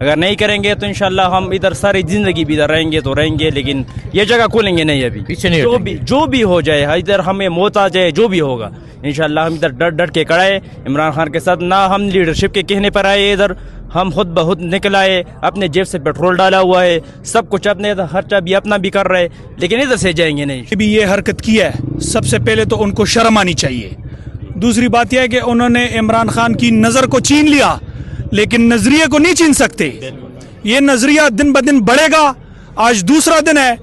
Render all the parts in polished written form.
اگر نہیں کریں گے تو انشاءاللہ ہم ادھر ساری زندگی بھی ادھر رہیں گے تو رہیں گے، لیکن یہ جگہ کھولیں گے نہیں ابھی، پیچھے نہیں جو بھی ہو جائے، ادھر ہمیں موت آ جائے، جو بھی ہوگا انشاءاللہ ہم ادھر ڈٹ کے کھڑے عمران خان کے ساتھ، نہ ہم لیڈرشپ کے کہنے پر آئے، ادھر ہم خود بخود نکل آئے، اپنے جیب سے پیٹرول ڈالا ہوا ہے، سب کچھ اپنے خرچہ بھی اپنا بھی کر رہے، لیکن ادھر سے جائیں گے نہیں۔ بھی یہ حرکت کی ہے، سب سے پہلے تو ان کو شرم آنی چاہیے۔ دوسری بات یہ ہے کہ انہوں نے عمران خان کی نظر کو چھین لیا، لیکن نظریے کو نہیں چھین سکتے۔ یہ نظریہ دن بدن بڑھے گا، آج دوسرا دن ہے،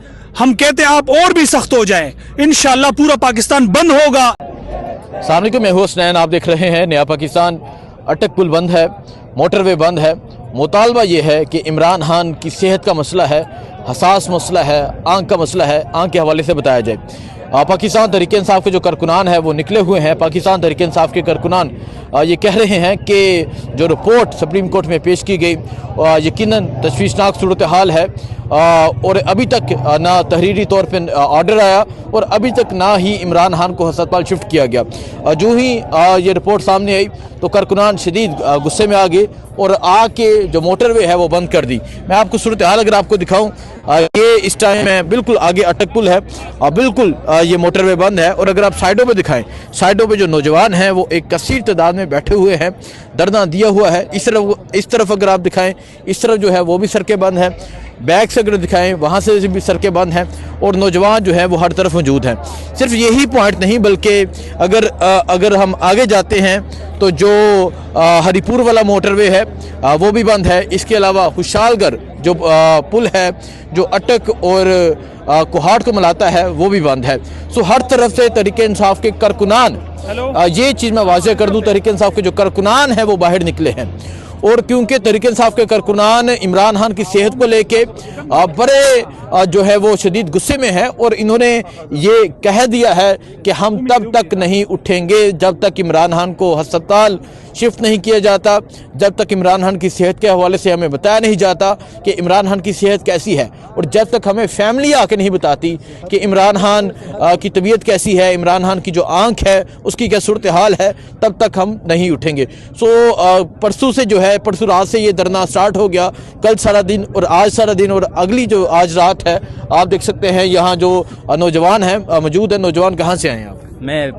ہم کہتے ہیں آپ اور بھی سخت ہو جائیں، انشاءاللہ پورا پاکستان بند ہوگا۔ السلام علیکم، میں ہوں حسنین، آپ دیکھ رہے ہیں نیا پاکستان۔ اٹک پل بند ہے، موٹر وے بند ہے۔ مطالبہ یہ ہے کہ عمران خان کی صحت کا مسئلہ ہے، حساس مسئلہ ہے، آنکھ کا مسئلہ ہے، آنکھ کے حوالے سے بتایا جائے۔ پاکستان تحریک انصاف کے جو کارکنان ہیں وہ نکلے ہوئے ہیں۔ پاکستان تحریک انصاف کے کارکنان یہ کہہ رہے ہیں کہ جو رپورٹ سپریم کورٹ میں پیش کی گئی یقیناً تشویشناک صورتحال ہے، اور ابھی تک نہ تحریری طور پہ آرڈر آیا اور ابھی تک نہ ہی عمران خان کو ہسپتال شفٹ کیا گیا۔ جو ہی یہ رپورٹ سامنے آئی تو کارکنان شدید غصے میں آ گئے اور آ کے جو موٹر وے ہے وہ بند کر دی۔ میں آپ کو صورتحال اگر آپ کو دکھاؤں، یہ اس ٹائم ہے بالکل آگے اٹک پل ہے، بالکل یہ موٹر وے بند ہے، اور اگر آپ سائڈوں پہ دکھائیں، سائڈوں پہ جو نوجوان ہیں وہ ایک کثیر تعداد میں بیٹھے ہوئے ہیں، دھرنا دیا ہوا ہے۔ اس طرف اگر آپ دکھائیں، اس طرف جو ہے وہ بھی سڑکیں بند ہیں، بیک سے اگر دکھائیں وہاں سے بھی سڑکیں بند ہیں، اور نوجوان جو ہے وہ ہر طرف موجود ہیں۔ صرف یہی پوائنٹ نہیں بلکہ اگر ہم آگے جاتے ہیں تو جو ہری پور والا موٹر وے ہے وہ بھی بند ہے۔ اس کے علاوہ خوشحال گڑھ جو پل ہے جو اٹک اور کوہاٹ کو ملاتا ہے وہ بھی بند ہے۔ سو ہر طرف سے تحریک انصاف کے کارکنان، یہ چیز میں واضح کر دوں، تحریک انصاف کے جو کارکنان ہیں وہ باہر نکلے ہیں، اور کیونکہ تحریک انصاف کے کارکنان عمران خان کی صحت کو لے کے بڑے جو ہے وہ شدید غصے میں ہے، اور انہوں نے یہ کہہ دیا ہے کہ ہم تب تک نہیں اٹھیں گے جب تک عمران خان کو ہسپتال شفٹ نہیں کیا جاتا، جب تک عمران خان کی صحت کے حوالے سے ہمیں بتایا نہیں جاتا کہ عمران خان کی صحت کیسی ہے، اور جب تک ہمیں فیملی آ کے نہیں بتاتی کہ عمران خان کی طبیعت کیسی ہے، عمران خان کی جو آنکھ ہے اس کی کیا صورتحال ہے، تب تک ہم نہیں اٹھیں گے۔ سو پرسوں سے جو ہے، پرسوں رات سے یہ دھرنا سٹارٹ ہو گیا، کل سارا دن اور آج سارا دن، اور اگلی جو آج رات ہے آپ دیکھ سکتے ہیں یہاں جو نوجوان ہیں موجود ہیں۔ نوجوان کہاں سے آئے ہیں آپ؟ میں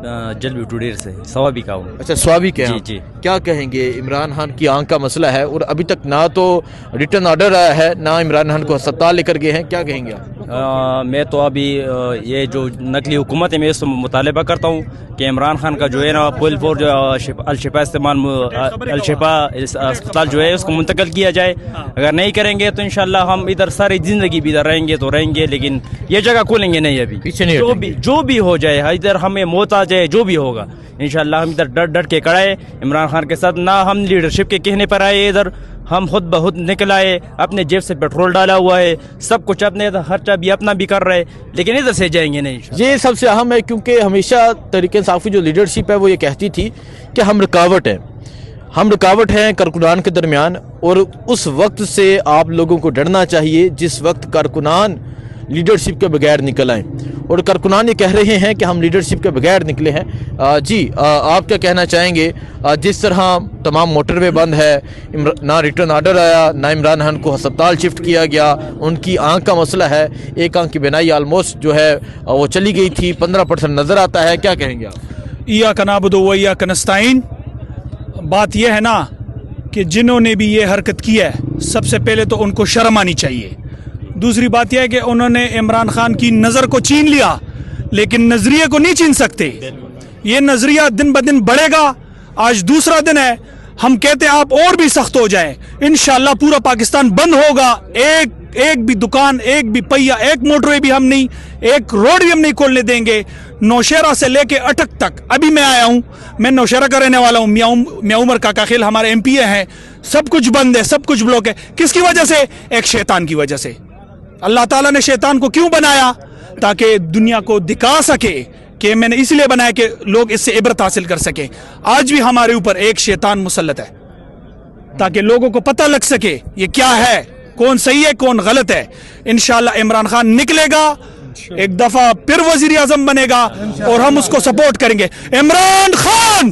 جلوی ٹوڈیر سے سوابی کا ہوں۔ اچھا، سوابی کے ہیں؟ جی۔ کیا کہیں گے؟ عمران خان کی آنکھ کا مسئلہ ہے اور ابھی تک نہ تو ریٹرن آرڈر آیا ہے، نہ عمران خان کو ہسپتال لے کر گئے ہیں، کیا کہیں گے آپ؟ میں تو ابھی یہ جو نقلی حکومت ہے میں اس سے مطالبہ کرتا ہوں کہ عمران خان کا جو ہے نا پل فور جو الشفا اسپتال جو ہے اس کو منتقل کیا جائے۔ اگر نہیں کریں گے تو انشاءاللہ ہم ادھر ساری زندگی بھی ادھر رہیں گے تو رہیں گے، لیکن یہ جگہ کھولیں گے نہیں ابھی، پیچھے نہیں جو بھی ہو جائے، ادھر ہمیں موت آ جائے، جو بھی ہوگا انشاءاللہ ہم ادھر ڈٹ کے کھڑے عمران خان کے ساتھ، نہ ہم لیڈرشپ کے کہنے پر آئے، ادھر ہم خود بخود نکل آئے، اپنے جیب سے پیٹرول ڈالا ہوا ہے، سب کچھ اپنے خرچہ بھی اپنا بھی کر رہے، لیکن ادھر سے جائیں گے نہیں۔ یہ سب سے اہم ہے، کیونکہ ہمیشہ تحریک انصاف کی جو لیڈرشپ ہے وہ یہ کہتی تھی کہ ہم رکاوٹ ہیں کارکنان کے درمیان، اور اس وقت سے آپ لوگوں کو ڈرنا چاہیے جس وقت کارکنان لیڈرشپ کے بغیر نکل آئیں، اور کارکنان یہ کہہ رہے ہیں کہ ہم لیڈرشپ کے بغیر نکلے ہیں۔ جی آپ کیا کہنا چاہیں گے؟ جس طرح تمام موٹر وے بند ہے، نہ ریٹرن آرڈر آیا، نہ عمران خان کو ہسپتال شفٹ کیا گیا، ان کی آنکھ کا مسئلہ ہے، ایک آنکھ کی بینائی آلموسٹ جو ہے وہ چلی گئی تھی، 15% نظر آتا ہے، کیا کہیں گے آپ؟ ایاک نعبد و ایاک نستعین۔ بات یہ ہے نا کہ جنہوں نے بھی یہ حرکت کی ہے سب سے پہلے تو ان کو شرم آنی چاہیے۔ دوسری بات یہ ہے کہ انہوں نے عمران خان کی نظر کو چھین لیا، لیکن نظریے کو نہیں چھین سکتے۔ یہ نظریہ دن بدن بڑھے گا، آج دوسرا دن ہے، ہم کہتے ہیں آپ اور بھی سخت ہو جائیں، انشاءاللہ پورا پاکستان بند ہوگا۔ ایک بھی دکان، ایک بھی پہیہ، ایک موٹر وے بھی ہم نہیں، ایک روڈ بھی ہم نہیں کھولنے دیں گے۔ نوشہرہ سے لے کے اٹک تک، ابھی میں آیا ہوں، میں نوشہرہ کا رہنے والا ہوں، میاں عمر کاکا خیل ہمارے ایم پی ہیں، سب کچھ بند ہے، سب کچھ بلاک ہے۔ کس کی وجہ سے؟ ایک شیطان کی وجہ سے۔ اللہ تعالیٰ نے شیطان کو کیوں بنایا؟ تاکہ دنیا کو دکھا سکے کہ میں نے اس لیے بنایا کہ لوگ اس سے عبرت حاصل کر سکیں۔ آج بھی ہمارے اوپر ایک شیطان مسلط ہے تاکہ لوگوں کو پتہ لگ سکے یہ کیا ہے، کون صحیح ہے کون غلط ہے۔ انشاءاللہ عمران خان نکلے گا، ایک دفعہ پھر وزیر اعظم بنے گا، اور ہم اس کو سپورٹ کریں گے۔ عمران خان!